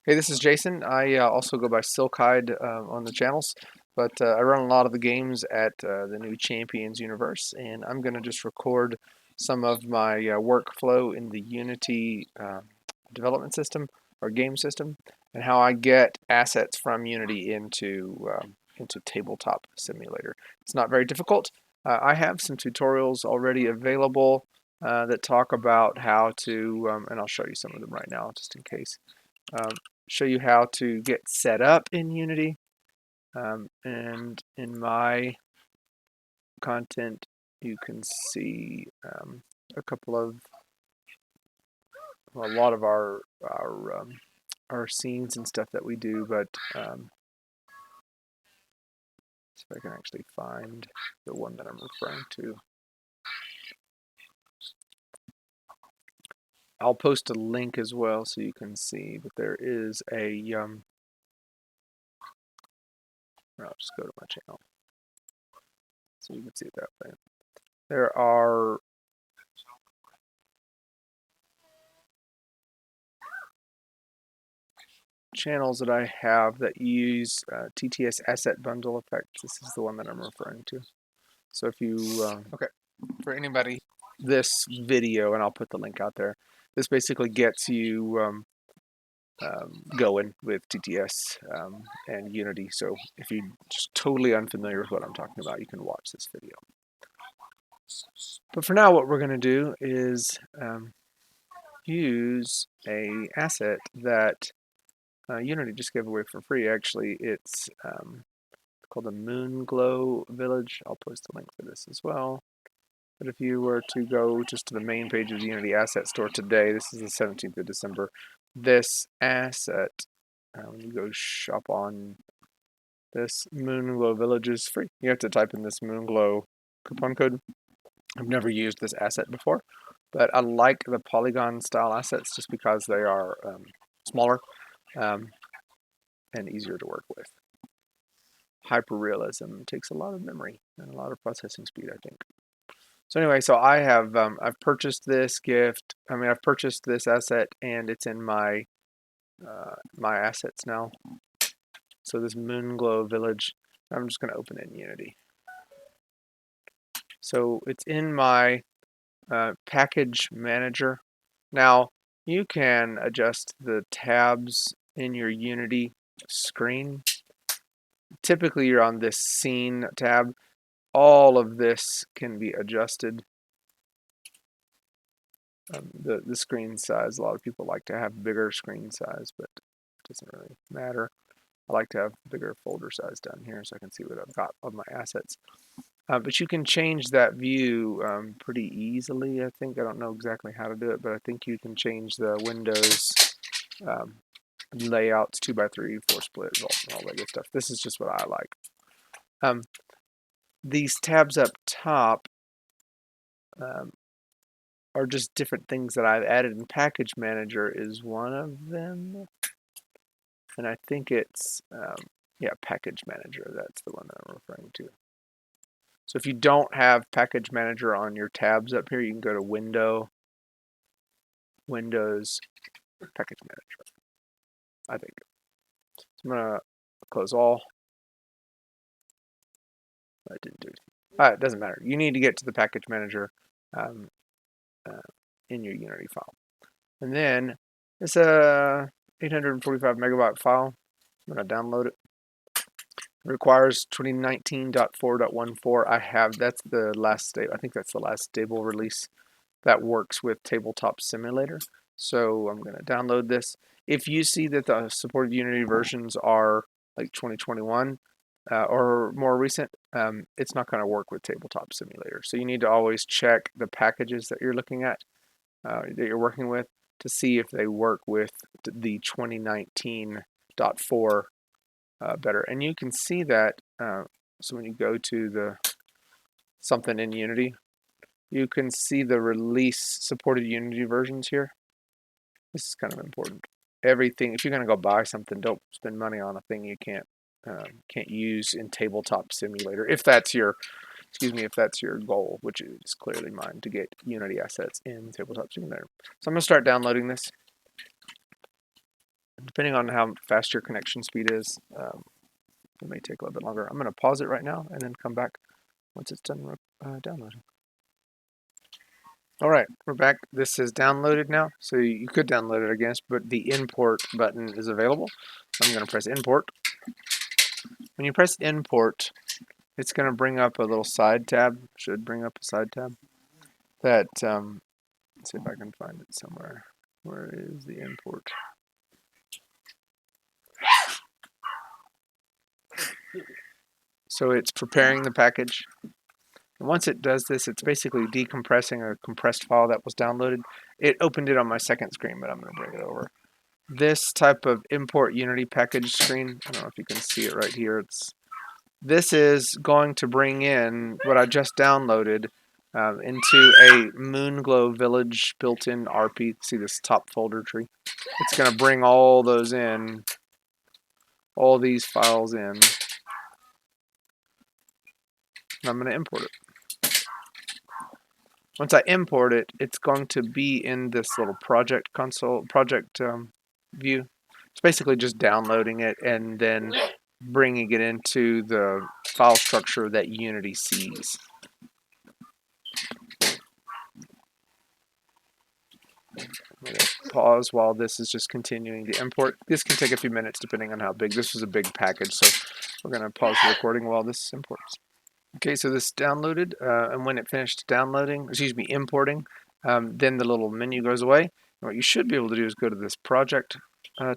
Hey, this is Jason. I also go by Silkhide on the channels, but I run a lot of the games at the new Champions universe, and I'm going to just record some of my workflow in the Unity development system or game system, and how I get assets from Unity into Tabletop Simulator. It's not very difficult. I have some tutorials already available that talk about how to, and I'll show you some of them right now just in case. Um, Show you how to get set up in Unity. And in my content, you can see a couple of, well, a lot of our scenes and stuff that we do. But see if I can actually find the one that I'm referring to. I'll post a link as well so you can see. But there is a I'll just go to my channel so you can see it that way. There are channels that I have that use TTS asset bundle effects. This is the one that I'm referring to. So if you, okay, for anybody, this video, and I'll put the link out there, this basically gets you going with TTS and Unity. So if you're just totally unfamiliar with what I'm talking about, you can watch this video. But for now, what we're going to do is use a asset that Unity just gave away for free. Actually, it's called the Moon Glow Village. I'll post a link for this as well. But if you were to go just to the main page of the Unity Asset Store today, this is the 17th of December, this asset, when you go shop on this Moon Glow Village is free. You have to type in this Moon Glow coupon code. I've never used this asset before, but I like the polygon style assets just because they are smaller and easier to work with. Hyperrealism takes a lot of memory and a lot of processing speed, I think. So anyway, so I have I've purchased this gift. I've purchased this asset, and it's in my my assets now. So this Moonglow Village, I'm just going to open it in Unity. So it's in my package manager. Now you can adjust the tabs in your Unity screen. Typically, you're on this scene tab. All of this can be adjusted. The screen size, a lot of people like to have bigger screen size, but it doesn't really matter. I like to have bigger folder size down here so I can see what I've got of my assets. But you can change that view pretty easily, I think. I don't know exactly how to do it, but I think you can change the Windows layouts, 2x3, 4 split, and all that good stuff. This is just what I like. These tabs up top are just different things that I've added, and Package Manager is one of them. And I think it's, yeah, Package Manager. That's the one that I'm referring to. So if you don't have Package Manager on your tabs up here, you can go to Windows, Package Manager, I think. So I'm going to close all. I didn't do it. It doesn't matter. You need to get to the Package Manager in your Unity file. And then it's a 845 megabyte file. I'm going to download it. It requires 2019.4.14. I have, that's the last stable, I think that's the last stable release that works with Tabletop Simulator. So I'm going to download this. If you see that the supported Unity versions are like 2021 or more recent, it's not going to work with Tabletop Simulator. So you need to always check the packages that you're looking at, that you're working with, to see if they work with the 2019.4 better. And you can see that, so when you go to the something in Unity, you can see the release supported Unity versions here. This is kind of important. Everything, if you're going to go buy something, don't spend money on a thing you can't use in Tabletop Simulator. If that's your, if that's your goal, which is clearly mine, to get Unity assets in Tabletop Simulator. So I'm going to start downloading this. Depending on how fast your connection speed is, it may take a little bit longer. I'm going to pause it right now and then come back once it's done downloading. All right, we're back. This is downloaded now, so you could download it again, but the import button is available. So I'm going to press import. When you press import, it's going to bring up a little side tab. Should bring up a side tab. That let's see if I can find it somewhere. Where is the import? So it's preparing the package. And once it does this, it's basically decompressing a compressed file that was downloaded. It opened it on my second screen, but I'm going to bring it over. This type of import Unity package screen, I don't know if you can see it right here. This is going to bring in what I just downloaded into a Moonglow Village built-in RP. See this top folder tree? It's going to bring all those in, all these files in. And I'm going to import it. Once I import it, it's going to be in this little project console, project view. It's basically just downloading it and then bringing it into the file structure that Unity sees. I'm going to pause while this is just continuing to import. This can take a few minutes depending on how big. This is a big package, so we're going to pause the recording while this imports. Okay, so this downloaded, and when it finished downloading, importing, then the little menu goes away. And what you should be able to do is go to this project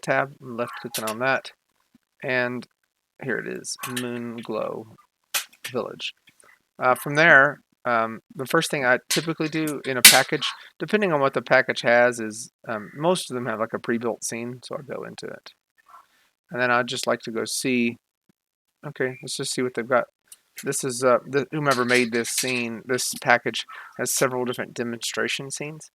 tab, left clicking on that, and here it is, Moonglow Village. From there, the first thing I typically do in a package, depending on what the package has, is most of them have like a pre-built scene, so I'll go into it. And then I'd just like to go see, okay, let's just see what they've got. This is whomever made this scene, this package has several different demonstration scenes,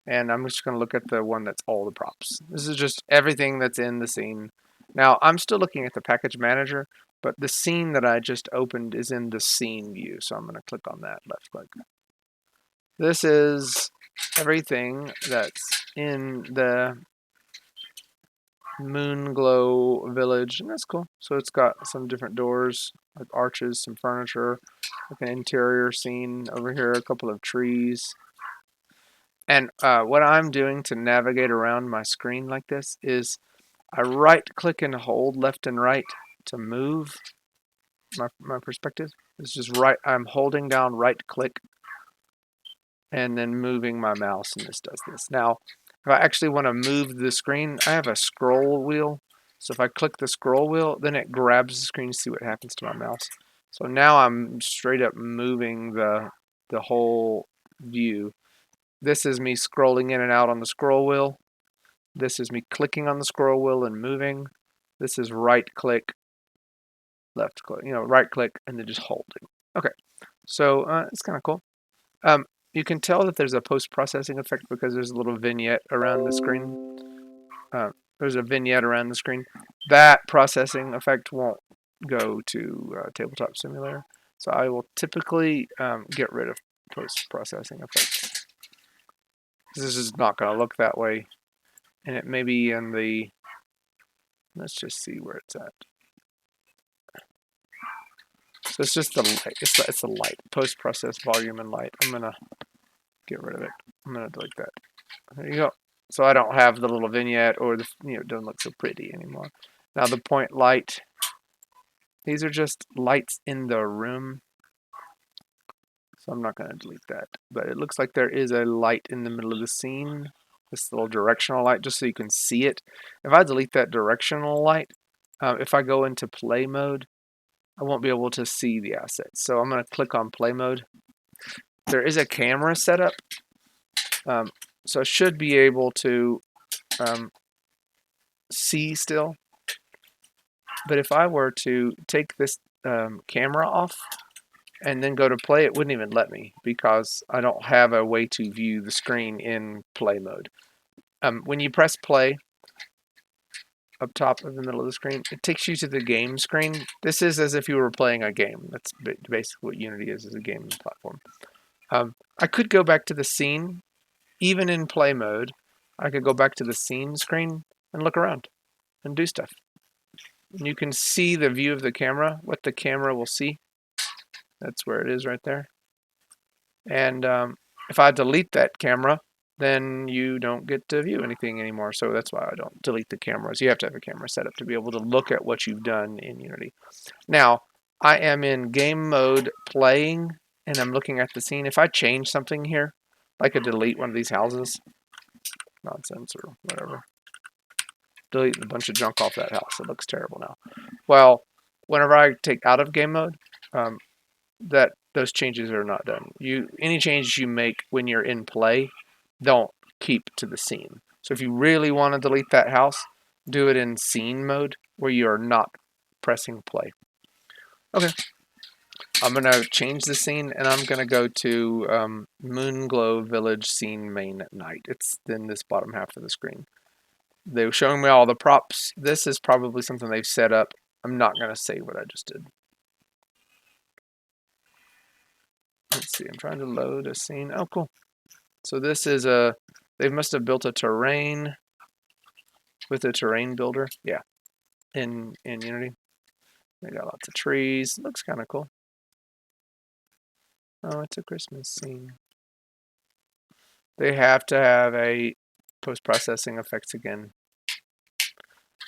and I'm just going to look at the one that's all the props. This is just everything that's in the scene. Now I'm still looking at the package manager, but the scene that I just opened is in the scene view, so I'm going to click on that, left click. This is everything that's in the Moonglow Village, and that's cool. So it's got some different doors, like arches, some furniture, like an interior scene over here, a couple of trees. And what I'm doing to navigate around my screen like this is I right click and hold left and right to move my perspective. It's just right, I'm holding down right click and then moving my mouse, and this does this. Now, if I actually want to move the screen, I have a scroll wheel. So if I click the scroll wheel, then it grabs the screen to see what happens to my mouse. So now I'm straight up moving the whole view. This is me scrolling in and out on the scroll wheel. This is me clicking on the scroll wheel and moving. This is right click, left click, right click, and then just holding. Okay, so it's kind of cool. You can tell that there's a post-processing effect because there's a little vignette around the screen. There's a vignette around the screen. That processing effect won't go to Tabletop Simulator. So I will typically get rid of post-processing effects. This is not going to look that way. And it may be in the, let's just see where it's at. So it's just the light. It's the light. Post-process volume and light. I'm going to get rid of it. I'm going to delete that. There you go. So I don't have the little vignette or the, it doesn't look so pretty anymore. Now the point light, these are just lights in the room. So I'm not going to delete that. But it looks like there is a light in the middle of the scene. This little directional light, just so you can see it. If I delete that directional light, if I go into play mode, I won't be able to see the assets. So I'm going to click on play mode. There is a camera setup. So I should be able to see still. But if I were to take this camera off and then go to play, it wouldn't even let me because I don't have a way to view the screen in play mode. When you press play up top of the middle of the screen, it takes you to the game screen. This is as if you were playing a game. That's basically what Unity is a game platform. I could go back to the scene. Even in play mode, I could go back to the scene screen and look around. and do stuff. And you can see the view of the camera, what the camera will see. That's where it is right there. And if I delete that camera, then you don't get to view anything anymore. So that's why I don't delete the cameras. You have to have a camera set up to be able to look at what you've done in Unity. Now, I am in game mode playing, and I'm looking at the scene. If I change something here, like I delete one of these houses, nonsense or whatever, delete a bunch of junk off that house. It looks terrible now. Well, whenever I take out of game mode, that those changes are not done. Any changes you make when you're in play don't keep to the scene. So if you really want to delete that house, do it in scene mode where you are not pressing play. Okay, I'm gonna change the scene and I'm gonna go to Moonglow Village scene main at night. It's in this bottom half of the screen. They were showing me all the props. This is probably something they've set up. I'm not gonna save what I just did. Let's see, I'm trying to load a scene. Oh, cool. So this is they must have built a terrain with a terrain builder. Yeah, in Unity. They got lots of trees. Looks kind of cool. Oh, it's a Christmas scene. They have to have a post-processing effects again.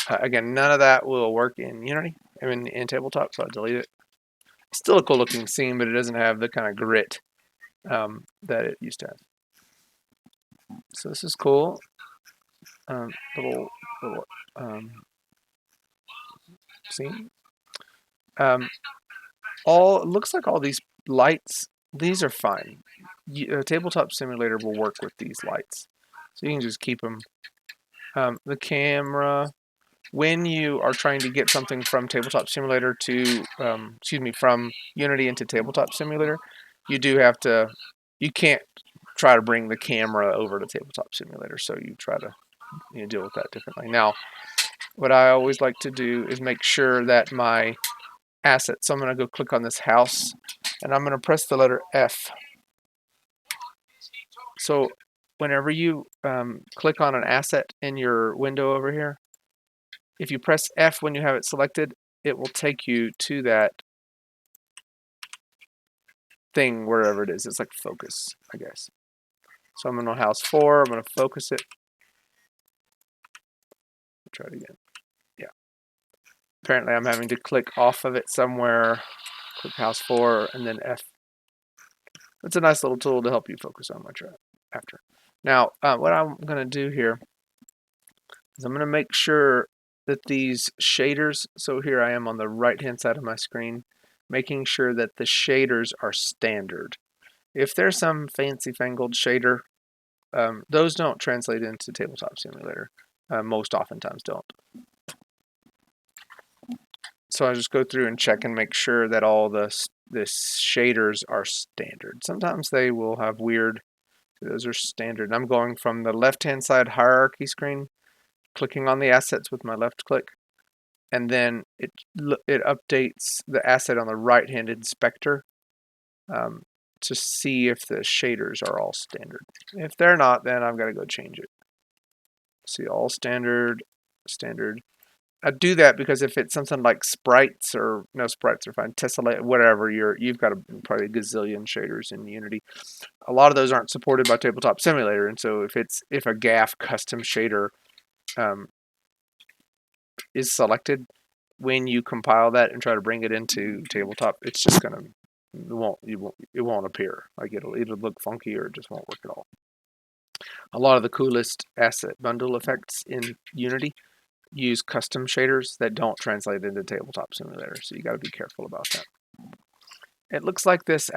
Again, none of that will work in Unity. I mean, in Tabletop, so I'll delete it. It's still a cool looking scene, but it doesn't have the kind of grit that it used to have. So this is cool. Little scene. It looks like all these lights, these are fine. Tabletop Simulator will work with these lights, so you can just keep them. The camera, when you are trying to get something from Tabletop Simulator to, from Unity into Tabletop Simulator, you do have to, you can't try to bring the camera over to Tabletop Simulator, so you try to deal with that differently. Now, what I always like to do is make sure that my assets, so I'm going to go click on this house, and I'm going to press the letter F. So whenever you click on an asset in your window over here, if you press F when you have it selected, it will take you to that thing wherever it is. It's like focus, I guess. So I'm going to house 4. I'm going to focus it. Try it again. Yeah. Apparently I'm having to click off of it somewhere. Click house 4 and then F. It's a nice little tool to help you focus on what you're after. Now, what I'm going to do here is I'm going to make sure that these shaders, so here I am on the right-hand side of my screen, making sure that the shaders are standard. If there's some fancy-fangled shader, those don't translate into Tabletop Simulator. Most oftentimes don't. So I just go through and check and make sure that all the shaders are standard. Sometimes they will have weird, those are standard. I'm going from the left-hand side hierarchy screen, clicking on the assets with my left click, and then it updates the asset on the right-hand inspector to see if the shaders are all standard. If they're not, then I've got to go change it. See, all standard, standard. I do that because if it's something like sprites, or no, sprites are fine, tessellate, whatever, you've got probably a gazillion shaders in Unity. A lot of those aren't supported by Tabletop Simulator, and so if a GAF custom shader is selected, when you compile that and try to bring it into Tabletop, it's just gonna it won't appear. Like it'll look funky or it just won't work at all. A lot of the coolest asset bundle effects in Unity use custom shaders that don't translate into Tabletop Simulator, so you got to be careful about that. It looks like this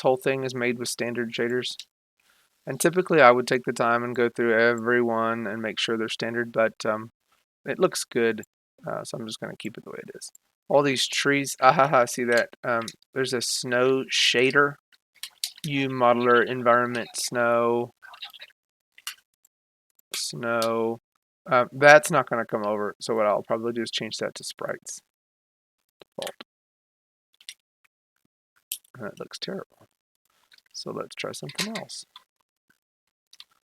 whole thing is made with standard shaders, and typically I would take the time and go through every one and make sure they're standard, but it looks good, so I'm just going to keep it the way it is. All these trees, see that? There's a snow shader, modeler environment snow. That's not going to come over, so what I'll probably do is change that to sprites default. That looks terrible. So let's try something else.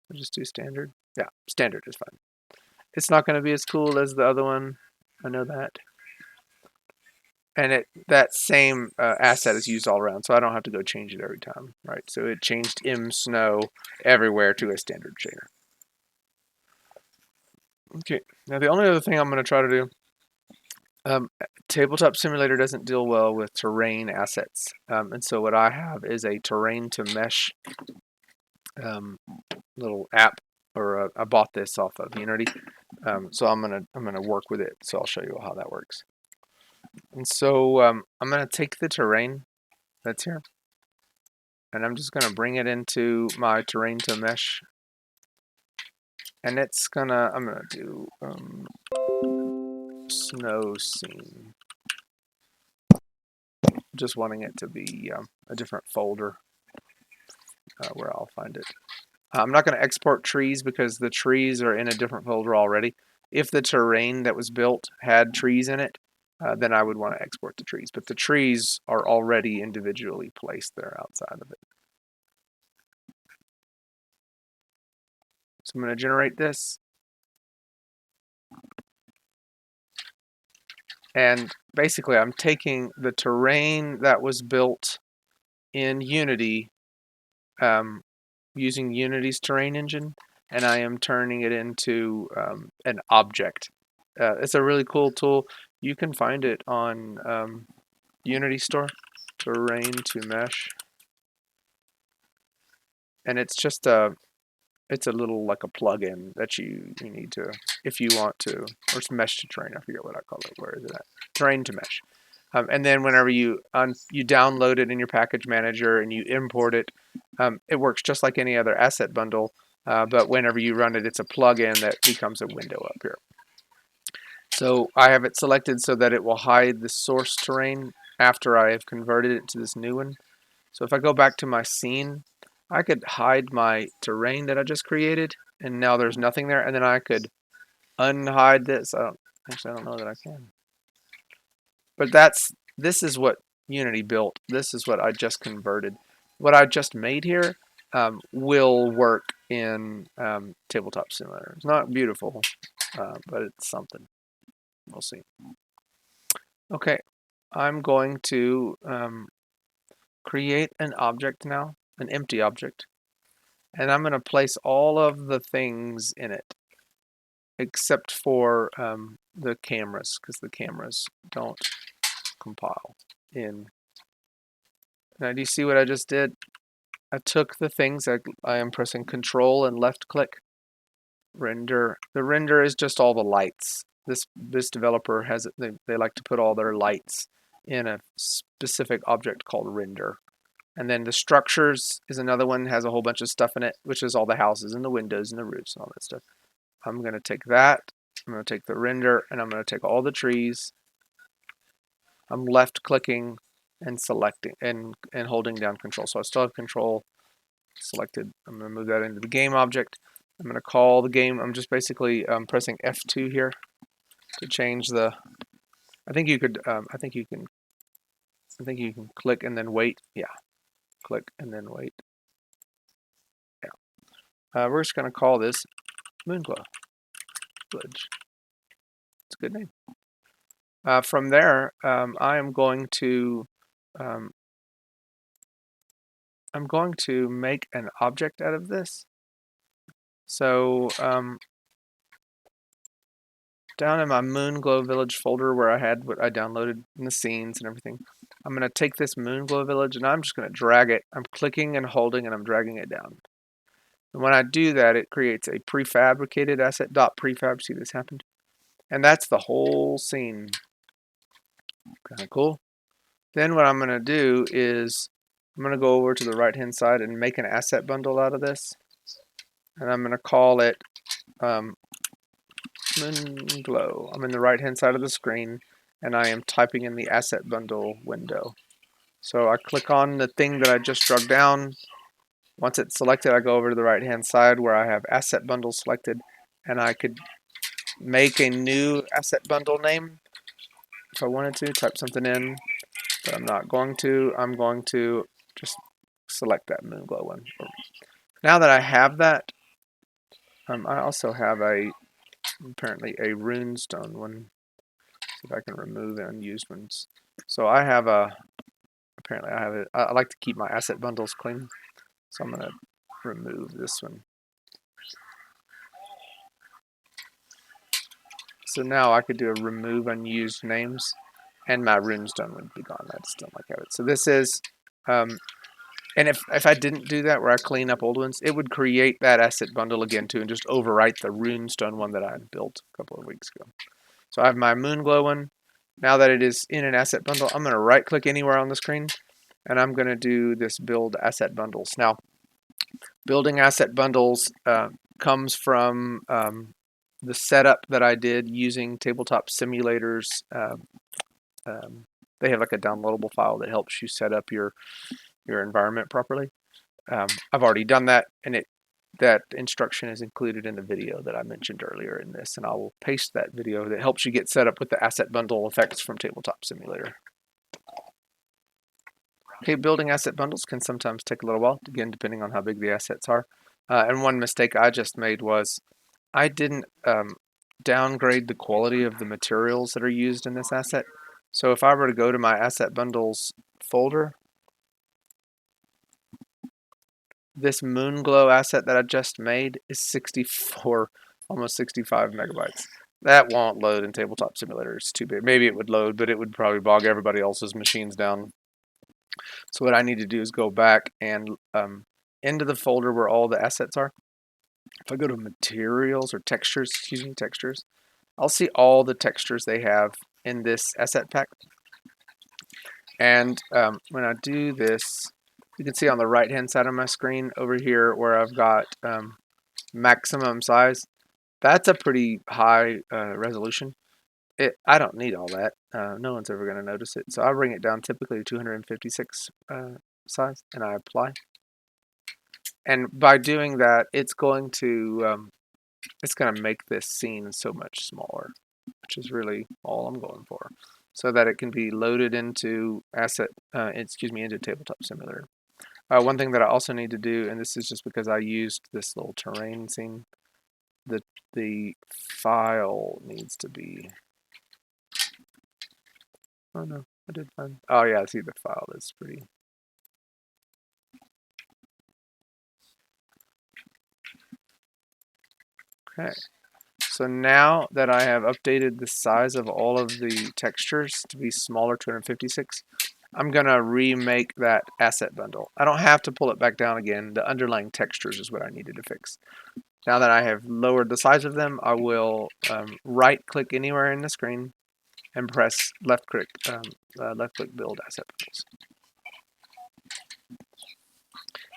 We'll just do standard. Yeah, standard is fine. It's not going to be as cool as the other one. I know that. And that same asset is used all around, so I don't have to go change it every time, right? So it changed snow everywhere to a standard shader. Okay, now the only other thing I'm going to try to do, Tabletop Simulator doesn't deal well with terrain assets, and so what I have is a terrain to mesh little app, or I bought this off of Unity, so I'm gonna work with it. So I'll show you how that works. And so I'm gonna take the terrain that's here, and I'm just gonna bring it into my terrain to mesh, and I'm gonna do snow scene. Just wanting it to be a different folder where I'll find it. I'm not going to export trees because the trees are in a different folder already. If the terrain that was built had trees in it, then I would want to export the trees. But the trees are already individually placed there outside of it. So I'm going to generate this. And basically, I'm taking the terrain that was built in Unity using Unity's terrain engine, and I am turning it into an object. It's a really cool tool. You can find it on Unity Store, terrain to mesh, and it's just it's a little like a plugin that you need to, if you want to, or it's mesh to terrain. I forget what I call it. Where is it at? Terrain to mesh. And then whenever you download it in your package manager and you import it, it works just like any other asset bundle. But whenever you run it, it's a plugin that becomes a window up here. So I have it selected so that it will hide the source terrain after I have converted it to this new one. So if I go back to my scene, I could hide my terrain that I just created, and now there's nothing there. And then I could unhide this. I don't know that I can. But this is what Unity built. This is what I just converted. What I just made here will work in Tabletop Simulator. It's not beautiful, but it's something. We'll see. Okay, I'm going to create an object now, an empty object, and I'm going to place all of the things in it, except for the cameras, because the cameras don't compile in. Now, do you see what I just did? I took the things, I am pressing Control and left click, render. The render is just all the lights. This developer has, they like to put all their lights in a specific object called render. And then the structures is another one, has a whole bunch of stuff in it, which is all the houses and the windows and the roofs and all that stuff. I'm going to take that, I'm going to take the render, and I'm going to take all the trees. I'm left clicking and selecting and holding down Control. So I still have Control selected. I'm going to move that into the game object. I'm going to call the game. I'm just basically pressing F2 here to change the. I think you could. I think you can click and then wait. Yeah, click and then wait. Yeah. We're just going to call this Moonglow Village. It's a good name. From there, I am going to. I'm going to make an object out of this. So down in my Moonglow Village folder where I had what I downloaded in the scenes and everything, I'm going to take this Moonglow Village and I'm just going to drag it. I'm clicking and holding and I'm dragging it down. And when I do that, it creates a prefabricated asset .prefab. See this happened? And that's the whole scene. Kind of cool. Then what I'm going to do is I'm going to go over to the right hand side and make an asset bundle out of this. And I'm going to call it Moonglow. I'm in the right hand side of the screen and I am typing in the asset bundle window. So I click on the thing that I just drug down. Once it's selected, I go over to the right hand side where I have asset bundle selected, and I could make a new asset bundle name if I wanted to, type something in, but I'm not going to. I'm going to just select that Moonglow one. Now that I have that, I also have a apparently a runestone one. See if I can remove unused ones. So I have apparently I have it. I like to keep my asset bundles clean. So I'm going to remove this one. So now I could do a remove unused names, and my runestone would be gone. I just don't like how it. So this is, and if I didn't do that, where I clean up old ones, it would create that asset bundle again too, and just overwrite the runestone one that I had built a couple of weeks ago. So I have my Moonglow one. Now that it is in an asset bundle, I'm going to right click anywhere on the screen, and I'm going to do this build asset bundles. Now, building asset bundles comes from the setup that I did using Tabletop Simulator's. They have like a downloadable file that helps you set up your environment properly. I've already done that, and that instruction is included in the video that I mentioned earlier in this, and I will paste that video that helps you get set up with the asset bundle effects from Tabletop Simulator. Okay, building asset bundles can sometimes take a little while, again, depending on how big the assets are. And one mistake I just made was I didn't downgrade the quality of the materials that are used in this asset. So if I were to go to my asset bundles folder, this Moonglow asset that I just made is 64, almost 65 megabytes. That won't load in Tabletop Simulator. It's too big. Maybe it would load, but it would probably bog everybody else's machines down. So what I need to do is go back and into the folder where all the assets are. If I go to materials or textures, textures, I'll see all the textures they have in this asset pack. And when I do this, you can see on the right hand side of my screen over here where I've got maximum size. That's a pretty high resolution. I don't need all that. No one's ever going to notice it. So I bring it down typically to 256 size, and I apply. And by doing that, it's going to make this scene so much smaller, which is really all I'm going for, so that it can be loaded into into Tabletop Simulator. One thing that I also need to do, and this is just because I used this little terrain scene, the file needs to be. Oh no, I did find. Oh yeah, I see the file is pretty. Okay, so now that I have updated the size of all of the textures to be smaller, 256, I'm gonna remake that asset bundle. I don't have to pull it back down again. The underlying textures is what I needed to fix. Now that I have lowered the size of them, I will right-click anywhere in the screen and press left-click build asset bundles.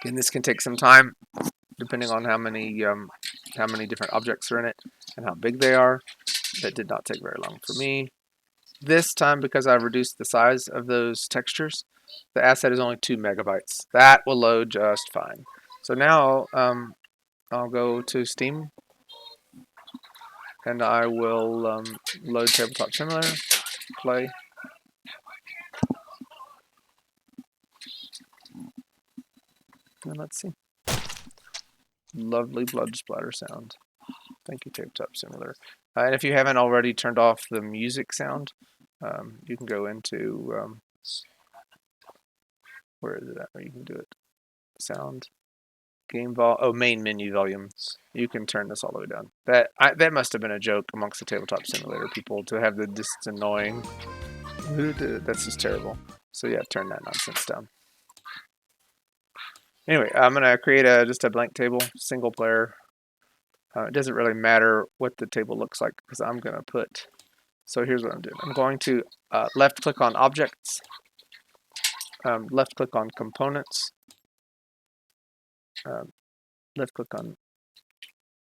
Again, this can take some time, depending on how many different objects are in it and how big they are. That did not take very long for me. This time, because I've reduced the size of those textures, the asset is only 2 megabytes. That will load just fine. So now I'll go to Steam, and I will load Tabletop Simulator, play. And let's see. Lovely blood splatter sound. Thank you, Tabletop Simulator. And if you haven't already turned off the music sound, you can go into where is it at? Where you can do it. Sound, main menu volume. You can turn this all the way down. That must have been a joke amongst the Tabletop Simulator people to have this annoying. That's just terrible. So yeah, turn that nonsense down. Anyway, I'm gonna create just a blank table, single player. It doesn't really matter what the table looks like because I'm gonna put. So here's what I'm doing. I'm going to left click on objects, left click on components, left click on.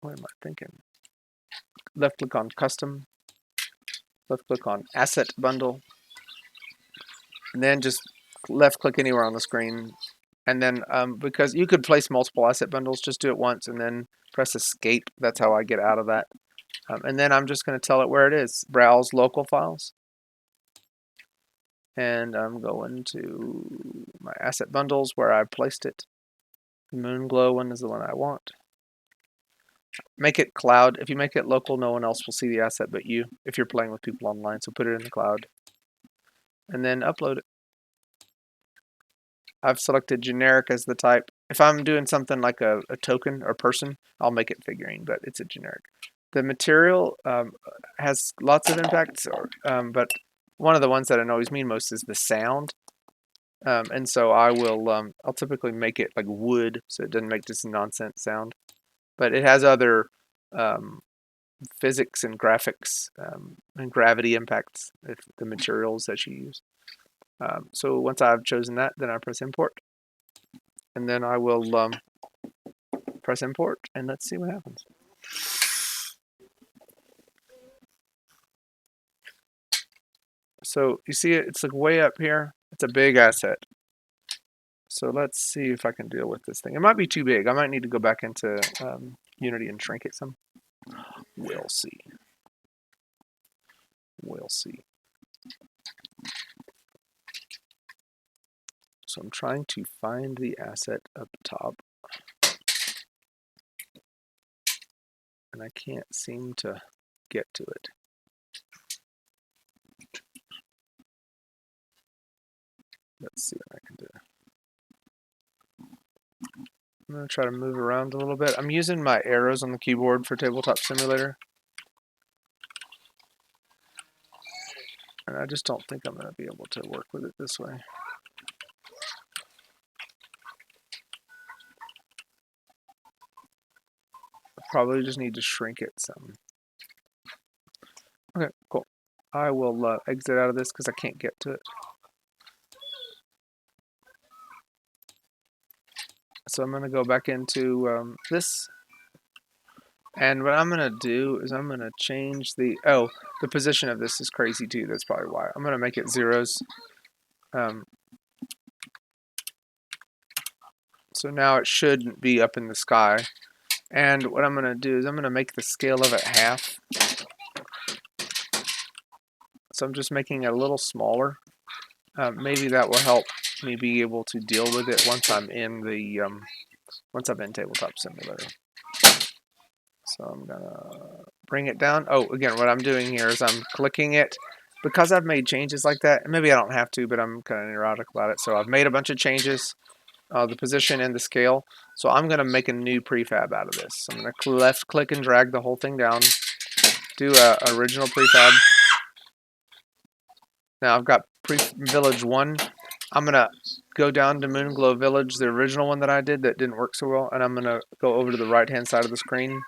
What am I thinking? Left click on custom, left click on asset bundle, and then just left click anywhere on the screen. And then because you could place multiple asset bundles, just do it once and then press escape. That's how I get out of that. And then I'm just going to tell it where it is. Browse local files. And I'm going to my asset bundles where I placed it. The Moonglow one is the one I want. Make it cloud. If you make it local, no one else will see the asset but you if you're playing with people online. So put it in the cloud and then upload it. I've selected generic as the type. If I'm doing something like a token or person, I'll make it figurine, but it's a generic. The material has lots of impacts, but one of the ones that annoys me most is the sound. And so I'll typically make it like wood so it doesn't make this nonsense sound. But it has other um, physics and graphics and gravity impacts if the materials that you use. So once I've chosen that, then I press import. And then I will press import and let's see what happens. So you see it's like way up here. It's a big asset. So let's see if I can deal with this thing. It might be too big. I might need to go back into Unity and shrink it some. We'll see. We'll see. So I'm trying to find the asset up top. And I can't seem to get to it. Let's see what I can do. I'm going to try to move around a little bit. I'm using my arrows on the keyboard for Tabletop Simulator. And I just don't think I'm going to be able to work with it this way. I probably just need to shrink it some. Okay, cool. I will exit out of this because I can't get to it. So I'm going to go back into this. And what I'm going to do is I'm going to change the position of this is crazy too. That's probably why. I'm going to make it zeros. So now it shouldn't be up in the sky. And what I'm going to do is I'm going to make the scale of it half. So I'm just making it a little smaller. Maybe that will help me be able to deal with it once I'm in Tabletop Simulator. So I'm gonna bring it down. Oh, again, what I'm doing here is I'm clicking it because I've made changes like that. Maybe I don't have to, but I'm kind of neurotic about it. So I've made a bunch of changes, the position and the scale. So I'm gonna make a new prefab out of this. I'm gonna left click and drag the whole thing down. Do a original prefab. Now I've got Village 1. I'm going to go down to Moonglow Village, the original one that I did that didn't work so well, and I'm going to go over to the right-hand side of the screen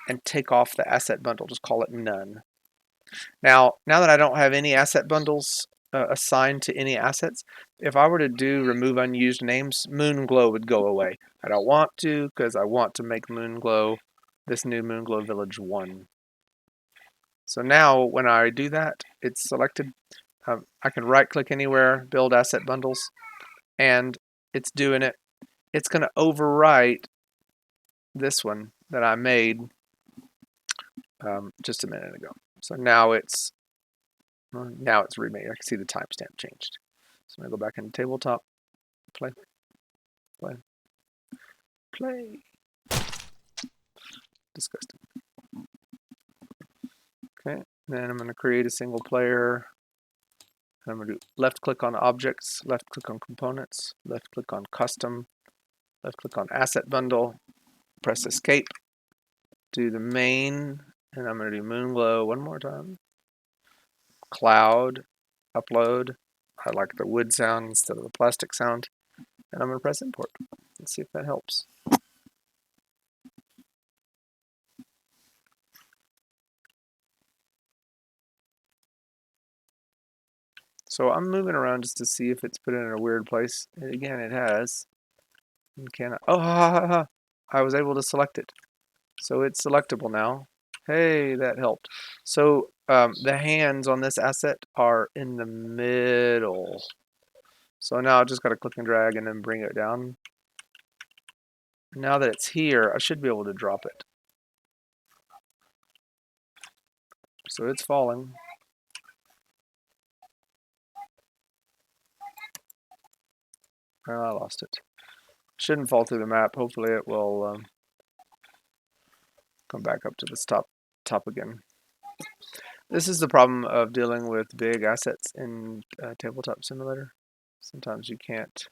and take off the asset bundle. Just call it none. Now that I don't have any asset bundles assigned to any assets, if I were to do remove unused names, Moonglow would go away. I don't want to because I want to make Moonglow, this new Moonglow Village 1. So now when I do that, it's selected. I can right click anywhere, build asset bundles, and it's doing it. It's going to overwrite this one that I made just a minute ago. So now it's remade. I can see the timestamp changed. So I'm going to go back into tabletop, play. Disgusting. Okay, then I'm going to create a single player. I'm going to do left click on objects, left click on components, left click on custom, left click on asset bundle, press escape, do the main, and I'm going to do Moonglow one more time. Cloud, upload. I like the wood sound instead of the plastic sound. And I'm going to press import. Let's see if that helps. So I'm moving around just to see if it's put in a weird place. And again, it has. And can I? Oh, I was able to select it. So it's selectable now. Hey, that helped. So the hands on this asset are in the middle. So now I just got to click and drag and then bring it down. Now that it's here, I should be able to drop it. So it's falling. Oh, I lost it. Shouldn't fall through the map. Hopefully it will Come back up to this top again. This is the problem of dealing with big assets in Tabletop Simulator. Sometimes you can't.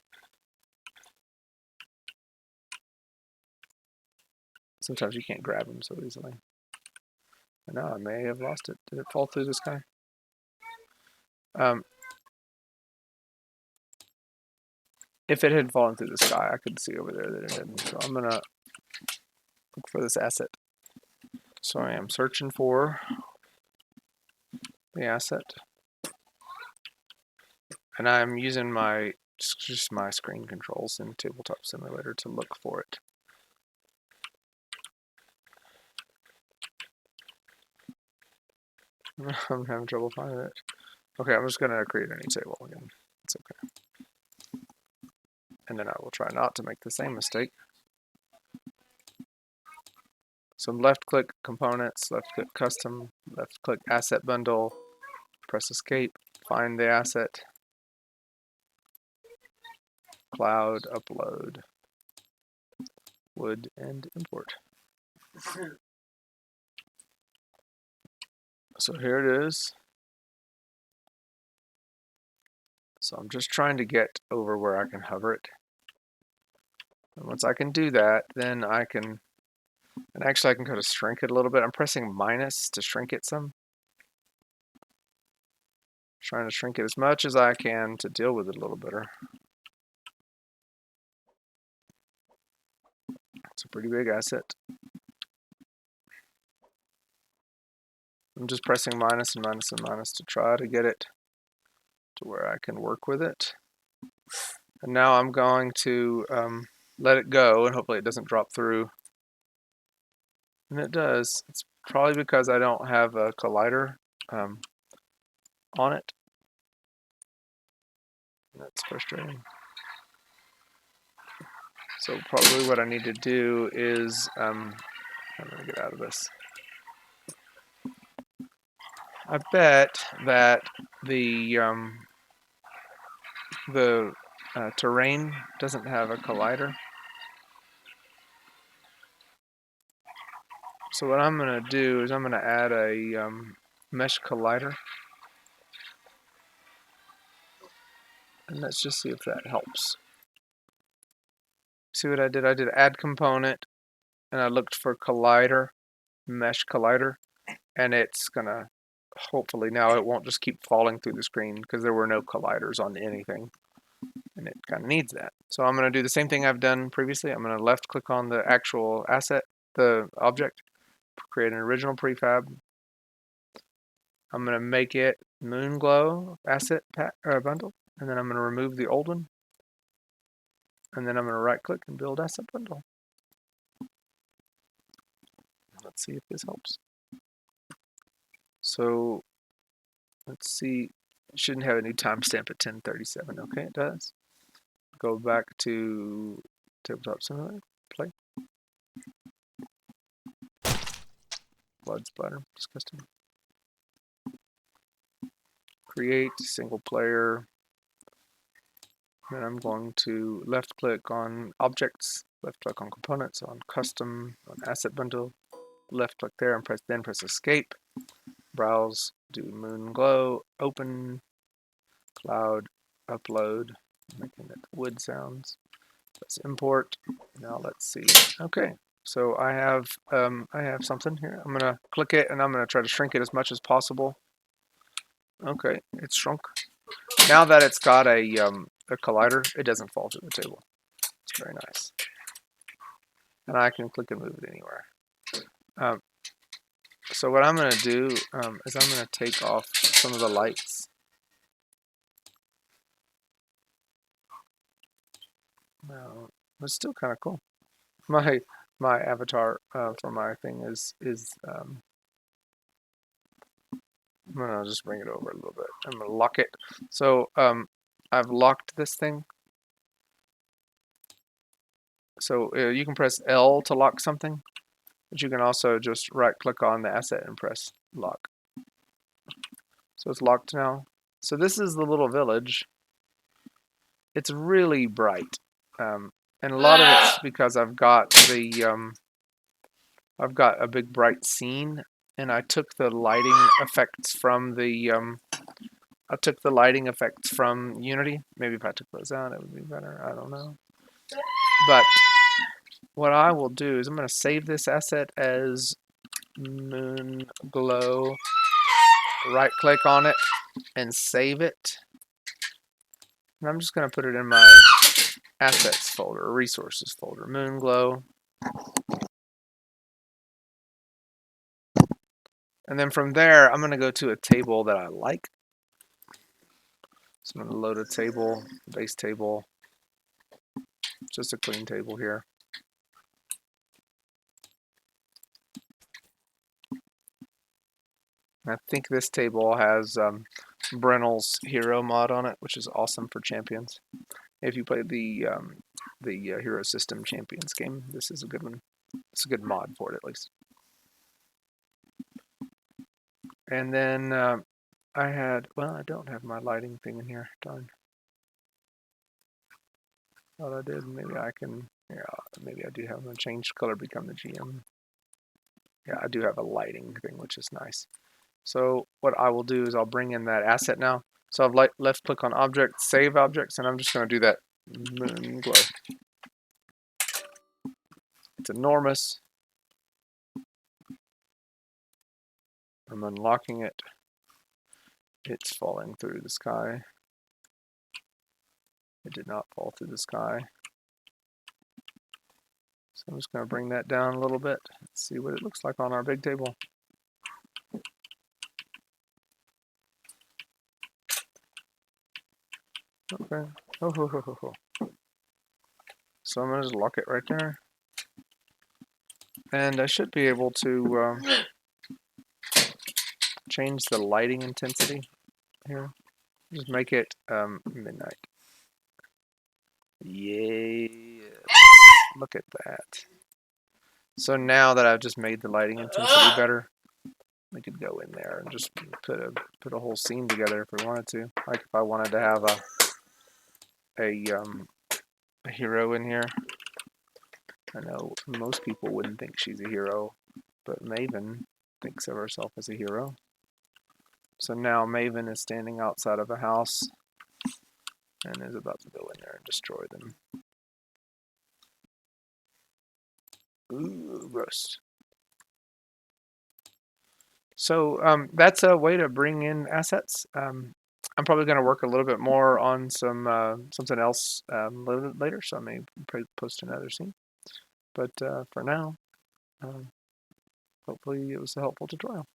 Sometimes you can't grab them so easily. I know I may have lost it. Did it fall through the sky? If it had fallen through the sky, I could see over there that it didn't. So I'm gonna look for this asset. So I am searching for the asset, and I'm using just my screen controls in Tabletop Simulator to look for it. I'm having trouble finding it. Okay, I'm just gonna create a new table again. It's okay. And then I will try not to make the same mistake. So left click components, left click custom, left click asset bundle, press escape, find the asset, cloud, upload, wood, and import. So here it is. So I'm just trying to get over where I can hover it. And once I can do that, then I can, and actually I can kind of shrink it a little bit. I'm pressing minus to shrink it some. Trying to shrink it as much as I can to deal with it a little better. It's a pretty big asset. I'm just pressing minus and minus and minus to try to get it to where I can work with it. And now I'm going to let it go, and hopefully it doesn't drop through. And it does. It's probably because I don't have a collider on it. That's frustrating. So probably what I need to do is, I'm going to get out of this. I bet that the terrain doesn't have a collider. So what I'm going to do is I'm going to add a mesh collider. And let's just see if that helps. See what I did? I did add component, and I looked for collider, mesh collider, and it's going to, hopefully now it won't just keep falling through the screen because there were no colliders on anything. And it kind of needs that. So I'm going to do the same thing I've done previously. I'm going to left click on the actual asset, the object, create an original prefab. I'm going to make it moon glow asset bundle, and then I'm going to remove the old one, and then I'm going to right click and build asset bundle. Let's see if this helps. So let's see, it shouldn't have a new timestamp at 10:37. Okay, it does. Go back to Tabletop Simulator, play. Blood splatter, disgusting. Create single player. Then I'm going to left click on objects, left click on components, on custom, on asset bundle, left click there and then press escape. Browse, do moon glow, open, cloud, upload, making it wood sounds. Let's import. Now let's see. Okay, so I have something here. I'm gonna click it and I'm gonna try to shrink it as much as possible. Okay, it's shrunk. Now that it's got a collider, it doesn't fall through the table. It's very nice. And I can click and move it anywhere. So what I'm going to do is I'm going to take off some of the lights. Well, it's still kind of cool. My avatar for my thing is I'm going to just bring it over a little bit. I'm going to lock it. So I've locked this thing. So you can press L to lock something, but you can also just right click on the asset and press lock. So it's locked now. So this is the little village. It's really bright. And a lot of it's because I've got the I've got a big bright scene, and I took the lighting effects from Unity. Maybe if I took those out, it would be better. I don't know. But what I will do is I'm going to save this asset as Moon Glow. Right click on it and save it. And I'm just going to put it in my assets folder, resources folder, Moon Glow. And then from there, I'm going to go to a table that I like. So I'm going to load a table, base table, just a clean table here. And I think this table has Brennel's hero mod on it, which is awesome for champions. If you play the Hero System Champions game, this is a good one. It's a good mod for it, at least. And then I don't have my lighting thing in here. Darn. Thought I did. Maybe I can. Yeah, maybe I do have a change color, become the GM. Yeah, I do have a lighting thing, which is nice. So what I will do is I'll bring in that asset now. So I've left click on object, save objects, and I'm just going to do that Moon Glow. It's enormous. I'm unlocking it. It's falling through the sky. It did not fall through the sky. So I'm just going to bring that down a little bit. Let's see what it looks like on our big table. Okay. So I'm going to just lock it right there. And I should be able to change the lighting intensity here. Just make it midnight. Yay. Look at that. So now that I've just made the lighting intensity better, we could go in there and just put a whole scene together if we wanted to. Like if I wanted to have a hero in here. I know most people wouldn't think she's a hero, but Maven thinks of herself as a hero. So now Maven is standing outside of a house and is about to go in there and destroy them. Ooh, gross. So that's a way to bring in assets. I'm probably going to work a little bit more on something else a little bit later, so I may post another scene. But for now, hopefully it was a helpful tutorial.